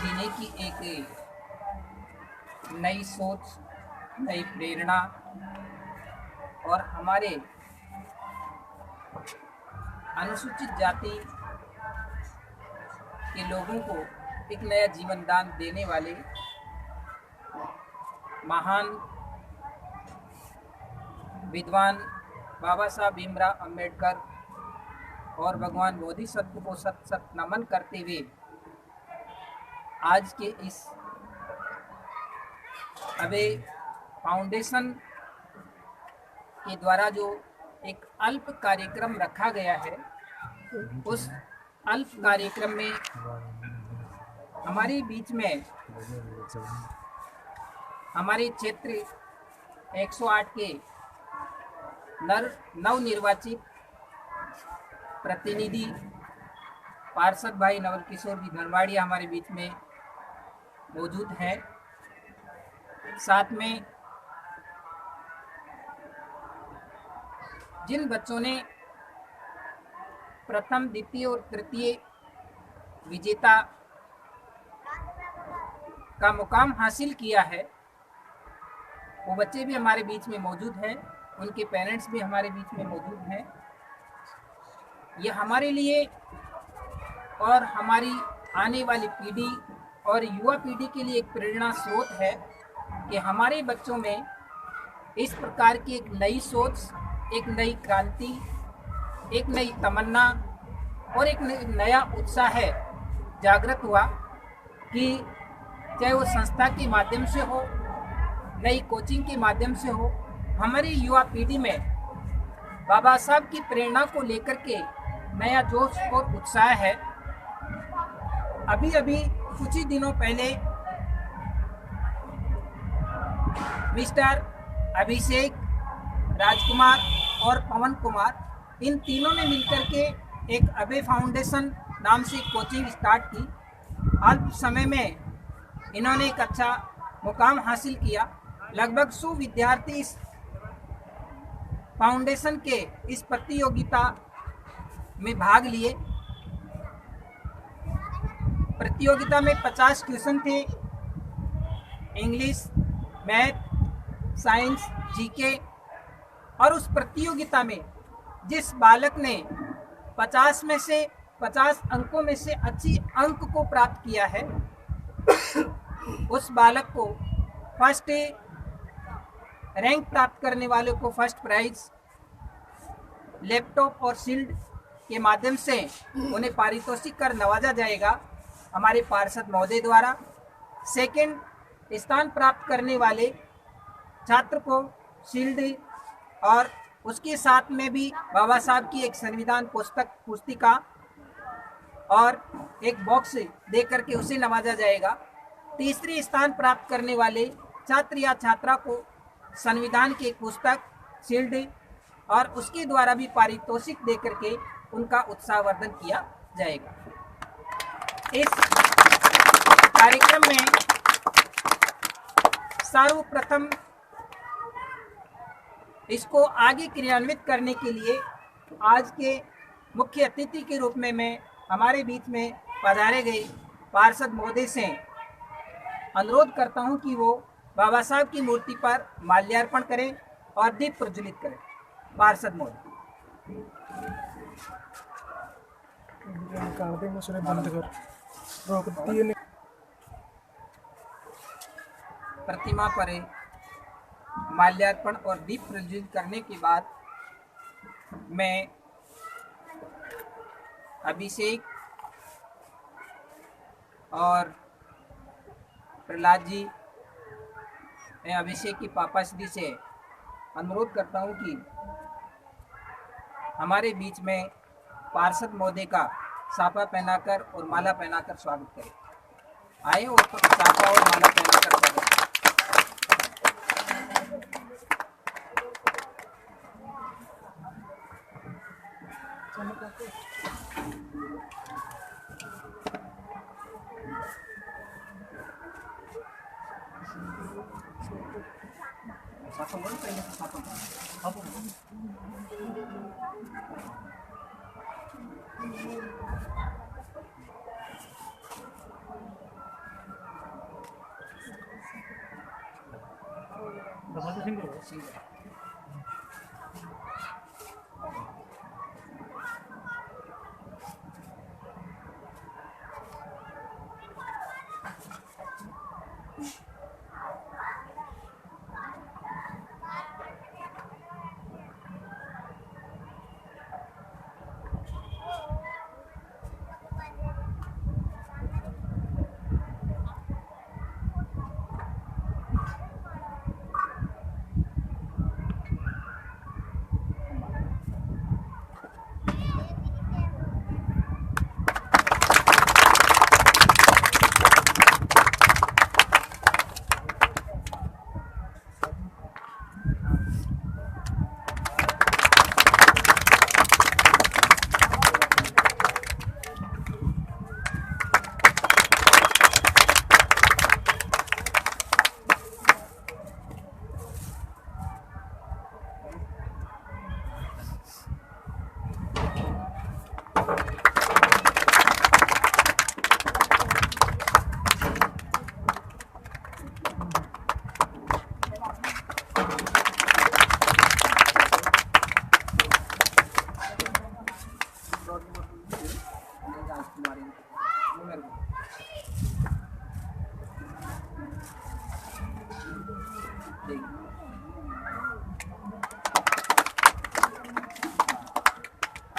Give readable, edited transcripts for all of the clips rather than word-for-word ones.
जीने की एक नई सोच, नई प्रेरणा और हमारे अनुसूचित जाति के लोगों को एक नया जीवन दान देने वाले महान विद्वान बाबा साहब भीमराव अंबेडकर और भगवान बोधिसत्व को सत सत नमन करते हुए आज के इस अबे फाउंडेशन के द्वारा जो एक अल्प कार्यक्रम रखा गया है, उस अल्प कार्यक्रम में हमारे बीच में हमारे क्षेत्र 108 के नवनिर्वाचित प्रतिनिधि पार्षद भाई नवल किशोर जी धनवाड़िया हमारे बीच में मौजूद हैं। साथ में जिन बच्चों ने प्रथम, द्वितीय और तृतीय विजेता का मुकाम हासिल किया है, वो बच्चे भी हमारे बीच में मौजूद हैं, उनके पेरेंट्स भी हमारे बीच में मौजूद हैं। यह हमारे लिए और हमारी आने वाली पीढ़ी और युवा पीढ़ी के लिए एक प्रेरणा स्रोत है कि हमारे बच्चों में इस प्रकार की एक नई सोच, एक नई क्रांति, एक नई तमन्ना और एक नया उत्साह है जागृत हुआ कि चाहे वो संस्था के माध्यम से हो, नई कोचिंग के माध्यम से हो, हमारी युवा पीढ़ी में बाबा साहब की प्रेरणा को लेकर के नया जोश और उत्साह है। अभी कुछ ही दिनों पहले मिस्टर अभिषेक, राजकुमार और पवन कुमार, इन तीनों ने मिलकर के एक अबे फाउंडेशन नाम से कोचिंग स्टार्ट की। अल्प समय में इन्होंने एक अच्छा मुकाम हासिल किया। लगभग 100 विद्यार्थी इस फाउंडेशन के इस प्रतियोगिता में भाग लिए। प्रतियोगिता में 50 क्वेश्चन थे, इंग्लिश, मैथ, साइंस, जीके। और उस प्रतियोगिता में जिस बालक ने 50 में से 50 अंकों में से अच्छी अंक को प्राप्त किया है, उस बालक को फर्स्ट रैंक प्राप्त करने वाले को फर्स्ट प्राइज, लैपटॉप और शील्ड के माध्यम से उन्हें पारितोषिक कर नवाजा जाएगा हमारे पार्षद महोदय द्वारा। सेकंड स्थान प्राप्त करने वाले छात्र को शील्ड और उसके साथ में भी बाबा साहब की एक संविधान पुस्तिका और एक बॉक्स दे करके उसे नवाजा जाएगा। तीसरी स्थान प्राप्त करने वाले छात्र या छात्रा को संविधान की एक पुस्तक, शील्ड और उसके द्वारा भी पारितोषिक दे करके उनका उत्साहवर्धन किया जाएगा। इस कार्यक्रम में सर्वप्रथम इसको आगे क्रियान्वित करने के लिए आज के मुख्य अतिथि के रूप में मैं हमारे बीच में पधारे गए पार्षद महोदय से अनुरोध करता हूं कि वो बाबा साहब की मूर्ति पर माल्यार्पण करें और दीप प्रज्वलित करें। पार्षद महोदय। प्रतिमा पर माल्यार्पण और दीप प्रज्वलित करने के बाद मैं अभिषेक और प्रहलाद जी, मैं अभिषेक की पापा श्री से अनुरोध करता हूं कि हमारे बीच में पार्षद महोदय का साफा पहनाकर और माला पहनाकर स्वागत करें। आए और साफा और माला पहनाकर स्वागत करें। अब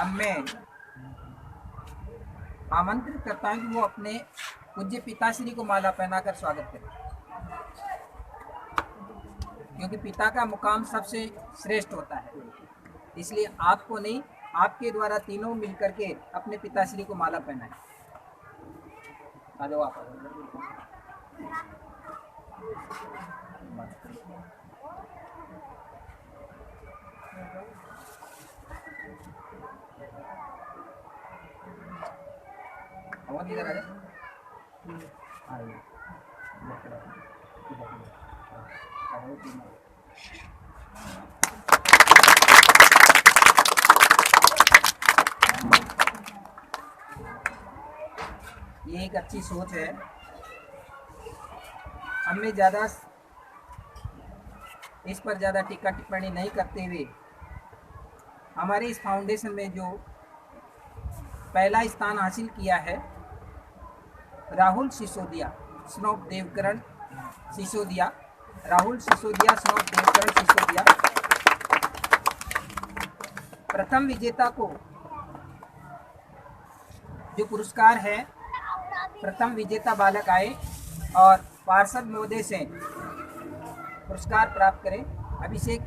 मैं आमंत्रित करता हूं कि वो अपने पूज्य पिताश्री को माला पहनाकर स्वागत करें, क्योंकि पिता का मुकाम सबसे श्रेष्ठ होता है। इसलिए आपको नहीं, आपके द्वारा तीनों मिलकर के अपने पिताश्री को माला पहनाएं। आ जाओ आप। और इधर आ जाए। ये एक अच्छी सोच है। हमें ज़्यादा इस पर ज़्यादा टीका टिप्पणी नहीं करते हुए, हमारे इस फाउंडेशन में जो पहला स्थान हासिल किया है राहुल सिसोदिया, स्नोप देवकरण सिसोदिया, राहुल सिसोदिया, स्नोप देवकरण सिसोदिया, प्रथम विजेता को जो पुरस्कार है, प्रथम विजेता बालक आए और पार्षद महोदय से पुरस्कार प्राप्त करें। अभिषेक